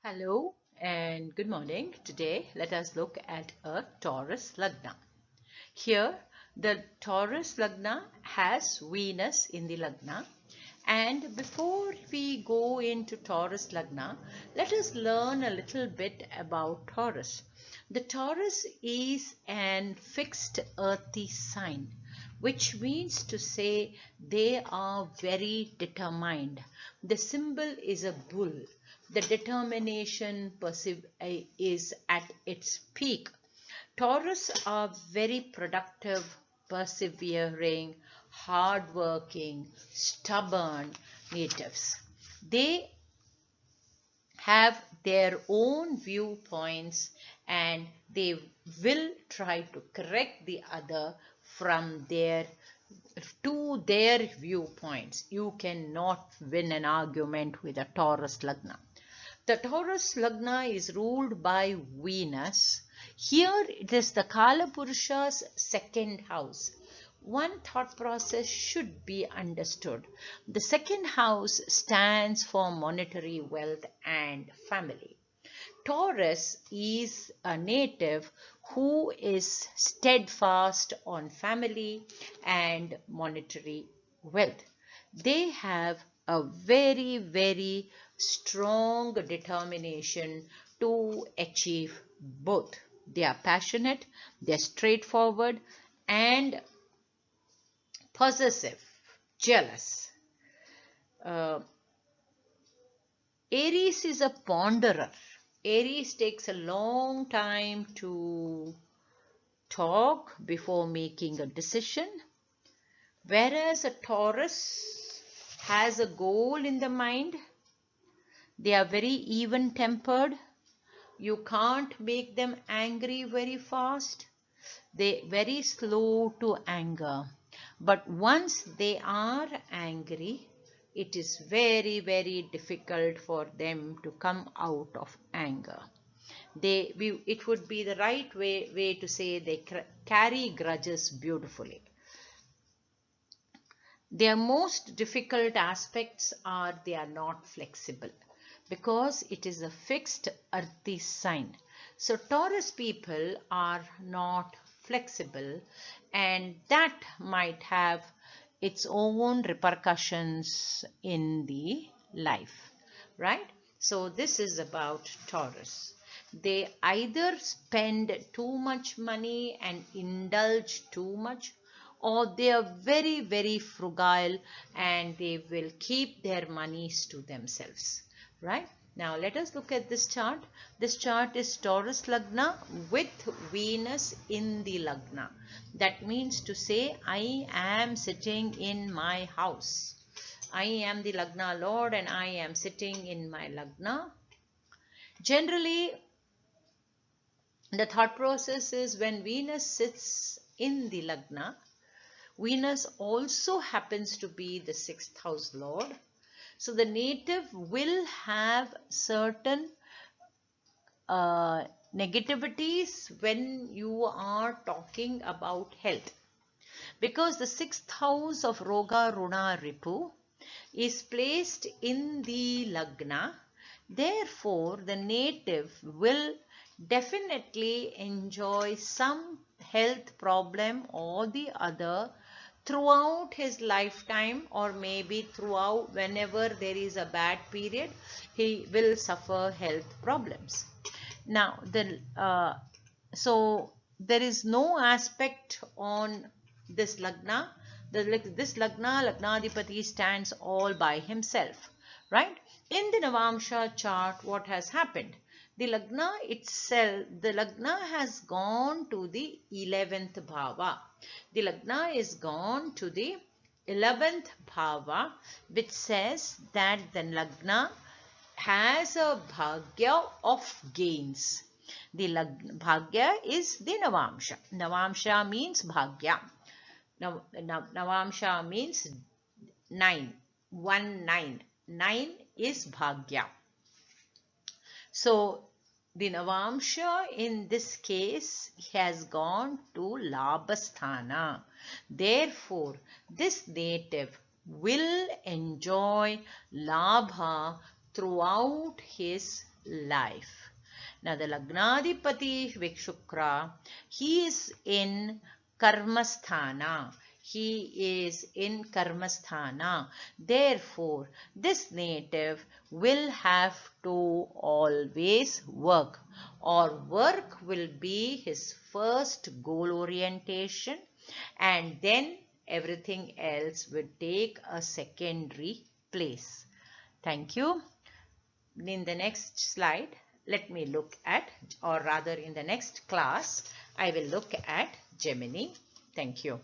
Hello and good morning. Today let us look at a Taurus Lagna. Here the Taurus Lagna has Venus in the Lagna, and before we go into Taurus Lagna, let us learn a little bit about Taurus. The Taurus is an fixed earthy sign, which means to say they are very determined. The symbol is a bull. The determination is at its peak. Taurus are very productive, persevering, hardworking, stubborn natives. They have their own viewpoints and they will try to correct the other from their to their viewpoints. You cannot win an argument with a Taurus Lagna. The Taurus Lagna is ruled by Venus. Here it is the Kala Purusha's second house. One thought process should be understood. The second house stands for monetary wealth and family. Taurus is a native who is steadfast on family and monetary wealth. They have a very, very strong determination to achieve both. They are passionate, they are straightforward, and possessive, jealous. Uh, Aries is a ponderer. Aries takes a long time to talk before making a decision, whereas a Taurus has a goal in the mind. They are very even-tempered. You can't make them angry very fast. They very slow to anger. But once they are angry, it is very, very difficult for them to come out of anger. It would be the right way to say they carry grudges beautifully. Their most difficult aspects are they are not flexible because it is a fixed earthy sign. So Taurus people are not flexible, and that might have its own repercussions in the life, right? So this is about Taurus. They either spend too much money and indulge too much, or they are very, very frugal and they will keep their monies to themselves, right? Now let us look at this chart. This chart is Taurus Lagna with Venus in the Lagna. That means to say I am sitting in my house. I am the Lagna Lord and I am sitting in my Lagna. Generally, the thought process is when Venus sits in the Lagna, Venus also happens to be the 6th house lord. So the native will have certain negativities when you are talking about health. Because the 6th house of Roga Runa Ripu is placed in the Lagna. Therefore, the native will definitely enjoy some health problem or the other throughout his lifetime, or maybe throughout whenever there is a bad period, he will suffer health problems. Now, so there is no aspect on this Lagna. This Lagna, Lagnadipati stands all by himself, right? In the Navamsha chart, what has happened? The Lagna itself, the Lagna has gone to the 11th bhava. The Lagna is gone to the 11th bhava, which says that the Lagna has a bhagya of gains. The bhagya is the Navamsha. Navamsha means bhagya. Navamsha means 9. 1 9. 9 is bhagya. So the Navamsha in this case has gone to Labhasthana. Therefore, this native will enjoy Labha throughout his life. Now the Lagnadipati Vikshukra, he is in Karmasthana. He is in Karmasthana. Therefore, this native will have to always work, or work will be his first goal orientation, and then everything else will take a secondary place. Thank you. In the next slide, let me look at, or rather in the next class, I will look at Gemini. Thank you.